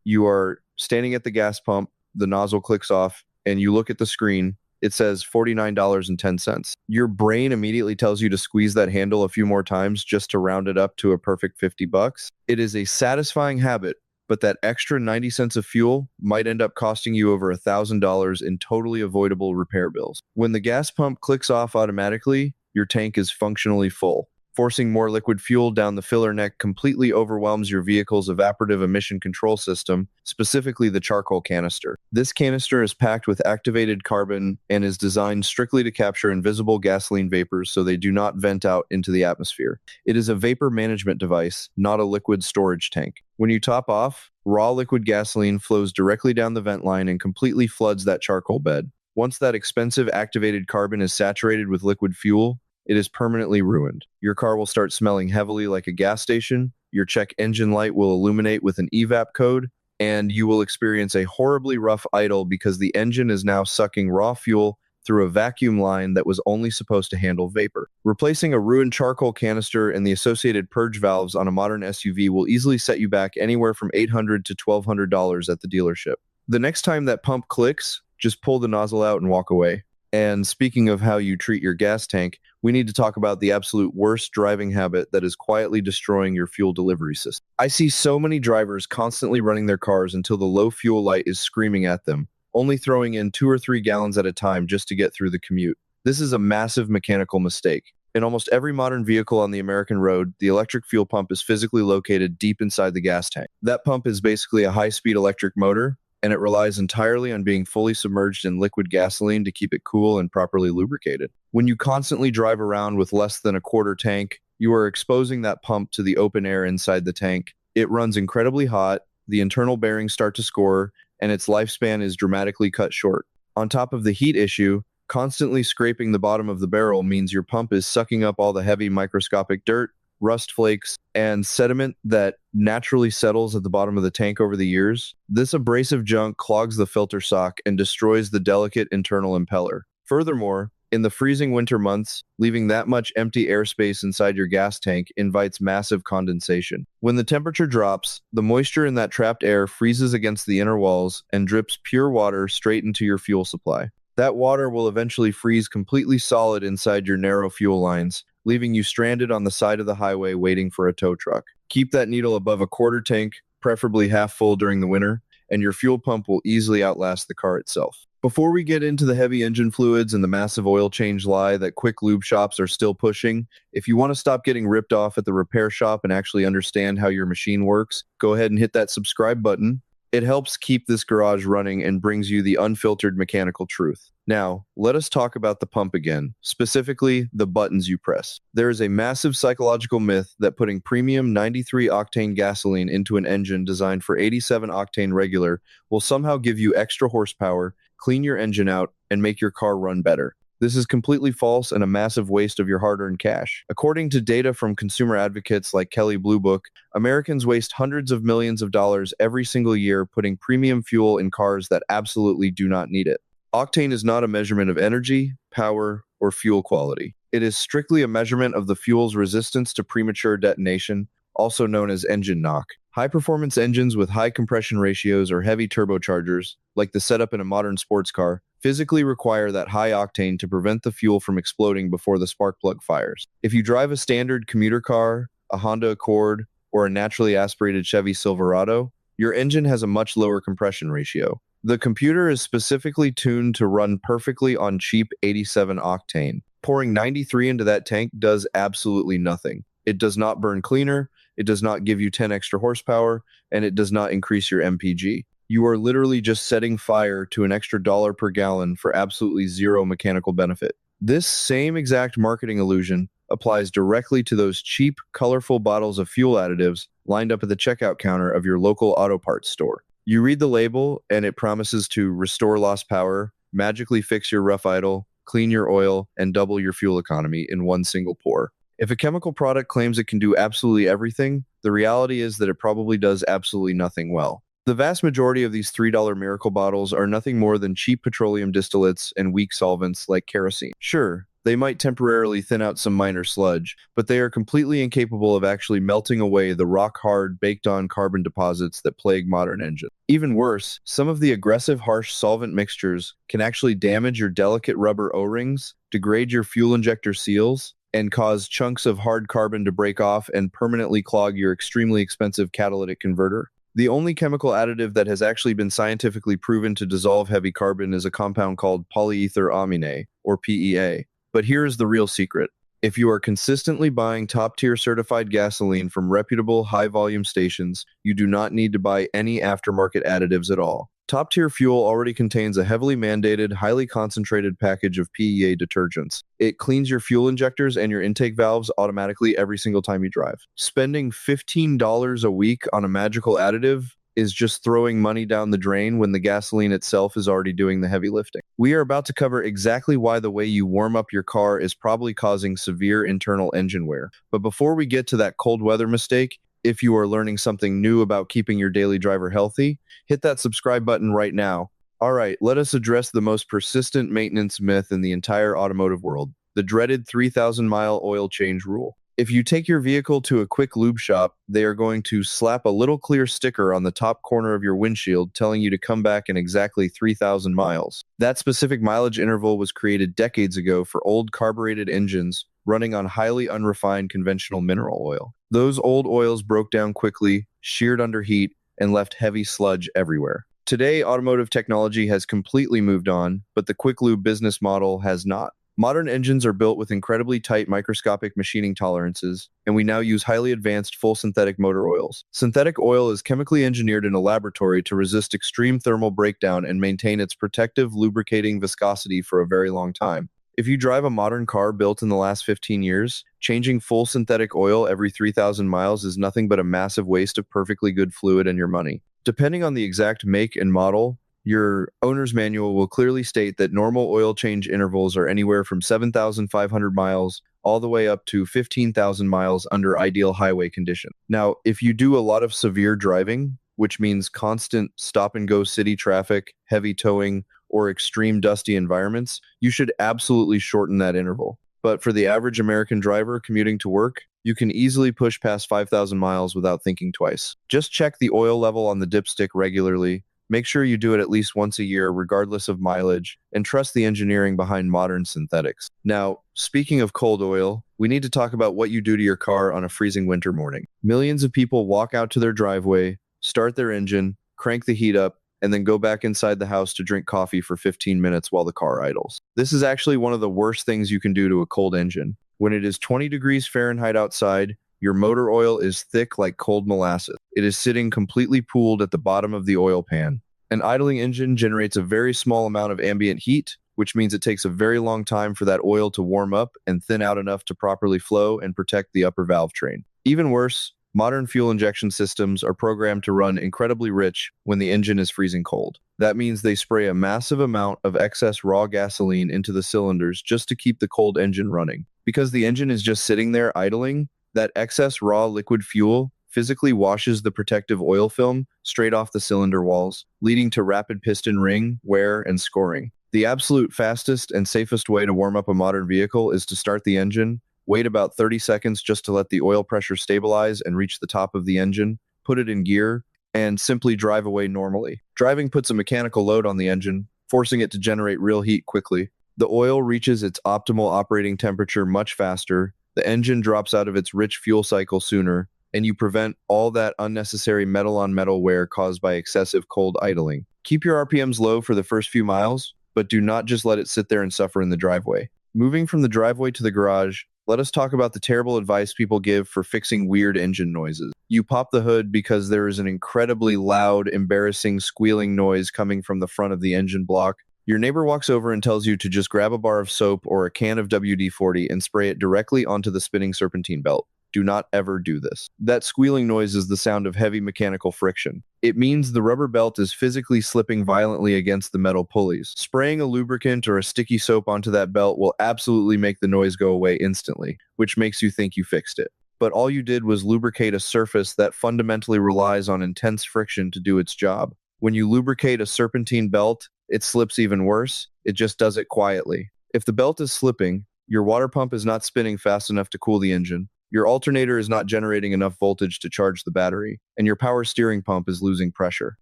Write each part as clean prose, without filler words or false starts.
You are standing at the gas pump, the nozzle clicks off, and you look at the screen. It says $49.10. Your brain immediately tells you to squeeze that handle a few more times just to round it up to a perfect 50 bucks. It is a satisfying habit, but that extra 90 cents of fuel might end up costing you over $1,000 in totally avoidable repair bills. When the gas pump clicks off automatically, your tank is functionally full. Forcing more liquid fuel down the filler neck completely overwhelms your vehicle's evaporative emission control system, specifically the charcoal canister. This canister is packed with activated carbon and is designed strictly to capture invisible gasoline vapors so they do not vent out into the atmosphere. It is a vapor management device, not a liquid storage tank. When you top off, raw liquid gasoline flows directly down the vent line and completely floods that charcoal bed. Once that expensive activated carbon is saturated with liquid fuel, it is permanently ruined. Your car will start smelling heavily like a gas station, your check engine light will illuminate with an evap code, and you will experience a horribly rough idle because the engine is now sucking raw fuel through a vacuum line that was only supposed to handle vapor. Replacing a ruined charcoal canister and the associated purge valves on a modern SUV will easily set you back anywhere from $800 to $1,200 at the dealership. The next time that pump clicks, just pull the nozzle out and walk away. And speaking of how you treat your gas tank, we need to talk about the absolute worst driving habit that is quietly destroying your fuel delivery system. I see so many drivers constantly running their cars until the low fuel light is screaming at them, only throwing in 2 or 3 gallons at a time just to get through the commute. This is a massive mechanical mistake. In almost every modern vehicle on the American road, the electric fuel pump is physically located deep inside the gas tank. That pump is basically a high-speed electric motor, and it relies entirely on being fully submerged in liquid gasoline to keep it cool and properly lubricated. When you constantly drive around with less than a quarter tank, you are exposing that pump to the open air inside the tank. It runs incredibly hot, the internal bearings start to score, and its lifespan is dramatically cut short. On top of the heat issue, constantly scraping the bottom of the barrel means your pump is sucking up all the heavy microscopic dirt, rust flakes, and sediment that naturally settles at the bottom of the tank over the years. This abrasive junk clogs the filter sock and destroys the delicate internal impeller. Furthermore, in the freezing winter months, leaving that much empty airspace inside your gas tank invites massive condensation. When the temperature drops, the moisture in that trapped air freezes against the inner walls and drips pure water straight into your fuel supply. That water will eventually freeze completely solid inside your narrow fuel lines, leaving you stranded on the side of the highway waiting for a tow truck. Keep that needle above a quarter tank, preferably half full during the winter, and your fuel pump will easily outlast the car itself. Before we get into the heavy engine fluids and the massive oil change lie that quick lube shops are still pushing, if you want to stop getting ripped off at the repair shop and actually understand how your machine works, go ahead and hit that subscribe button. It helps keep this garage running and brings you the unfiltered mechanical truth. Now, let us talk about the pump again, specifically the buttons you press. There is a massive psychological myth that putting premium 93-octane gasoline into an engine designed for 87-octane regular will somehow give you extra horsepower, clean your engine out, and make your car run better. This is completely false and a massive waste of your hard-earned cash. According to data from consumer advocates like Kelley Blue Book, Americans waste hundreds of millions of dollars every single year putting premium fuel in cars that absolutely do not need it. Octane is not a measurement of energy, power, or fuel quality. It is strictly a measurement of the fuel's resistance to premature detonation, also known as engine knock. High-performance engines with high compression ratios or heavy turbochargers, like the setup in a modern sports car, physically require that high octane to prevent the fuel from exploding before the spark plug fires. If you drive a standard commuter car, a Honda Accord, or a naturally aspirated Chevy Silverado, your engine has a much lower compression ratio. The computer is specifically tuned to run perfectly on cheap 87 octane. Pouring 93 into that tank does absolutely nothing. It does not burn cleaner, it does not give you 10 extra horsepower, and it does not increase your MPG. You are literally just setting fire to an extra dollar per gallon for absolutely zero mechanical benefit. This same exact marketing illusion applies directly to those cheap, colorful bottles of fuel additives lined up at the checkout counter of your local auto parts store. You read the label, and it promises to restore lost power, magically fix your rough idle, clean your oil, and double your fuel economy in one single pour. If a chemical product claims it can do absolutely everything, the reality is that it probably does absolutely nothing well. The vast majority of these $3 miracle bottles are nothing more than cheap petroleum distillates and weak solvents like kerosene. Sure, They might temporarily thin out some minor sludge, but they are completely incapable of actually melting away the rock-hard, baked-on carbon deposits that plague modern engines. Even worse, some of the aggressive, harsh solvent mixtures can actually damage your delicate rubber O-rings, degrade your fuel injector seals, and cause chunks of hard carbon to break off and permanently clog your extremely expensive catalytic converter. The only chemical additive that has actually been scientifically proven to dissolve heavy carbon is a compound called polyether amine, or PEA. But here is the real secret. If you are consistently buying top-tier certified gasoline from reputable high-volume stations, you do not need to buy any aftermarket additives at all. Top-tier fuel already contains a heavily mandated, highly concentrated package of PEA detergents. It cleans your fuel injectors and your intake valves automatically every single time you drive. Spending $15 a week on a magical additive is just throwing money down the drain when the gasoline itself is already doing the heavy lifting. We are about to cover exactly why the way you warm up your car is probably causing severe internal engine wear. But before we get to that cold weather mistake, if you are learning something new about keeping your daily driver healthy, hit that subscribe button right now. All right, let us address the most persistent maintenance myth in the entire automotive world, the dreaded 3,000-mile oil change rule. If you take your vehicle to a quick lube shop, they are going to slap a little clear sticker on the top corner of your windshield telling you to come back in exactly 3,000 miles. That specific mileage interval was created decades ago for old carbureted engines running on highly unrefined conventional mineral oil. Those old oils broke down quickly, sheared under heat, and left heavy sludge everywhere. Today, automotive technology has completely moved on, but the quick lube business model has not. Modern engines are built with incredibly tight microscopic machining tolerances, and we now use highly advanced full synthetic motor oils. Synthetic oil is chemically engineered in a laboratory to resist extreme thermal breakdown and maintain its protective, lubricating viscosity for a very long time. If you drive a modern car built in the last 15 years, changing full synthetic oil every 3,000 miles is nothing but a massive waste of perfectly good fluid and your money. Depending on the exact make and model, your owner's manual will clearly state that normal oil change intervals are anywhere from 7,500 miles all the way up to 15,000 miles under ideal highway conditions. Now, if you do a lot of severe driving, which means constant stop-and-go city traffic, heavy towing, or extreme dusty environments, you should absolutely shorten that interval. But for the average American driver commuting to work, you can easily push past 5,000 miles without thinking twice. Just check the oil level on the dipstick regularly. Make sure you do it at least once a year, regardless of mileage, and trust the engineering behind modern synthetics. Now, speaking of cold oil, we need to talk about what you do to your car on a freezing winter morning. Millions of people walk out to their driveway, start their engine, crank the heat up, and then go back inside the house to drink coffee for 15 minutes while the car idles. This is actually one of the worst things you can do to a cold engine. When it is 20 degrees Fahrenheit outside, your motor oil is thick like cold molasses. It is sitting completely pooled at the bottom of the oil pan. An idling engine generates a very small amount of ambient heat, which means it takes a very long time for that oil to warm up and thin out enough to properly flow and protect the upper valve train. Even worse, modern fuel injection systems are programmed to run incredibly rich when the engine is freezing cold. That means they spray a massive amount of excess raw gasoline into the cylinders just to keep the cold engine running. Because the engine is just sitting there idling, that excess raw liquid fuel physically washes the protective oil film straight off the cylinder walls, leading to rapid piston ring, wear, and scoring. The absolute fastest and safest way to warm up a modern vehicle is to start the engine, wait about 30 seconds just to let the oil pressure stabilize and reach the top of the engine, put it in gear, and simply drive away normally. Driving puts a mechanical load on the engine, forcing it to generate real heat quickly. The oil reaches its optimal operating temperature much faster, the engine drops out of its rich fuel cycle sooner, and you prevent all that unnecessary metal-on-metal wear caused by excessive cold idling. Keep your RPMs low for the first few miles, but do not just let it sit there and suffer in the driveway. Moving from the driveway to the garage, let us talk about the terrible advice people give for fixing weird engine noises. You pop the hood because there is an incredibly loud, embarrassing, squealing noise coming from the front of the engine block. Your neighbor walks over and tells you to just grab a bar of soap or a can of WD-40 and spray it directly onto the spinning serpentine belt. Do not ever do this. That squealing noise is the sound of heavy mechanical friction. It means the rubber belt is physically slipping violently against the metal pulleys. Spraying a lubricant or a sticky soap onto that belt will absolutely make the noise go away instantly, which makes you think you fixed it. But all you did was lubricate a surface that fundamentally relies on intense friction to do its job. When you lubricate a serpentine belt, it slips even worse. It just does it quietly. If the belt is slipping, Your water pump is not spinning fast enough to cool the engine. Your alternator is not generating enough voltage to charge the battery, and your power steering pump is losing pressure.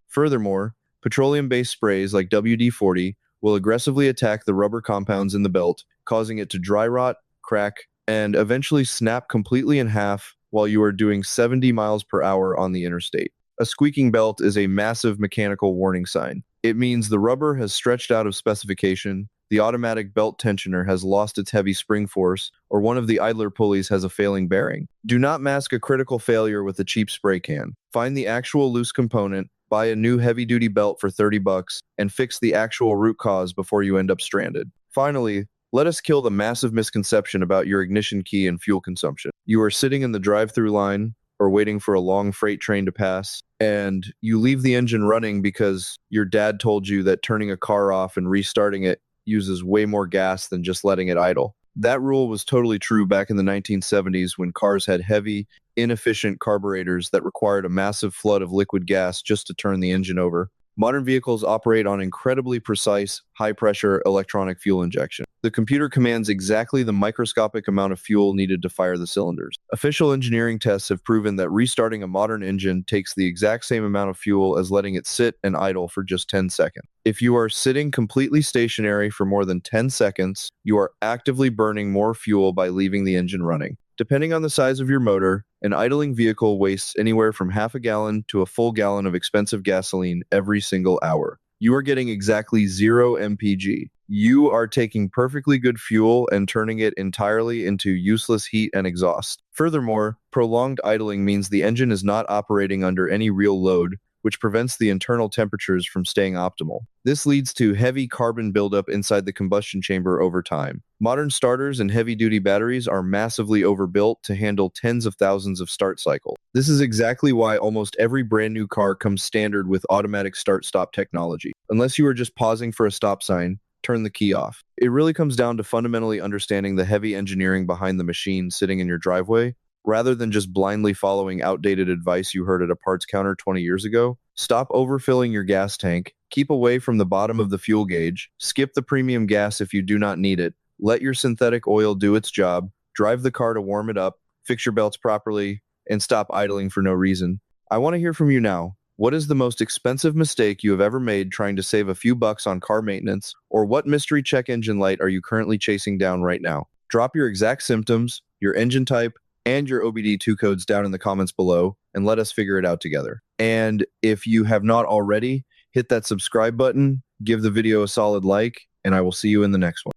Furthermore, petroleum-based sprays like WD-40 will aggressively attack the rubber compounds in the belt, causing it to dry rot, crack, and eventually snap completely in half while you are doing 70 miles per hour on the interstate. A squeaking belt is a massive mechanical warning sign. It means the rubber has stretched out of specification, the automatic belt tensioner has lost its heavy spring force, or one of the idler pulleys has a failing bearing. Do not mask a critical failure with a cheap spray can. Find the actual loose component, buy a new heavy-duty belt for $30, and fix the actual root cause before you end up stranded. Finally, let us kill the massive misconception about your ignition key and fuel consumption. You are sitting in the drive-through line or waiting for a long freight train to pass, and you leave the engine running because your dad told you that turning a car off and restarting it uses way more gas than just letting it idle. That rule was totally true back in the 1970s when cars had heavy, inefficient carburetors that required a massive flood of liquid gas just to turn the engine over. Modern vehicles operate on incredibly precise, high-pressure electronic fuel injection. The computer commands exactly the microscopic amount of fuel needed to fire the cylinders. Official engineering tests have proven that restarting a modern engine takes the exact same amount of fuel as letting it sit and idle for just 10 seconds. If you are sitting completely stationary for more than 10 seconds, you are actively burning more fuel by leaving the engine running. Depending on the size of your motor, an idling vehicle wastes anywhere from half a gallon to a full gallon of expensive gasoline every single hour. You are getting exactly 0 mpg. You are taking perfectly good fuel and turning it entirely into useless heat and exhaust. Furthermore, prolonged idling means the engine is not operating under any real load, which prevents the internal temperatures from staying optimal. This leads to heavy carbon buildup inside the combustion chamber over time. Modern starters and heavy-duty batteries are massively overbuilt to handle tens of thousands of start cycles. This is exactly why almost every brand new car comes standard with automatic start-stop technology. Unless you are just pausing for a stop sign, turn the key off. It really comes down to fundamentally understanding the heavy engineering behind the machine sitting in your driveway, rather than just blindly following outdated advice you heard at a parts counter 20 years ago. Stop overfilling your gas tank, keep away from the bottom of the fuel gauge, skip the premium gas if you do not need it, let your synthetic oil do its job, drive the car to warm it up, fix your belts properly, and stop idling for no reason. I want to hear from you now. What is the most expensive mistake you have ever made trying to save a few bucks on car maintenance, or what mystery check engine light are you currently chasing down right now? Drop your exact symptoms, your engine type, and your OBD2 codes down in the comments below, and let us figure it out together. And if you have not already, hit that subscribe button, give the video a solid like, and I will see you in the next one.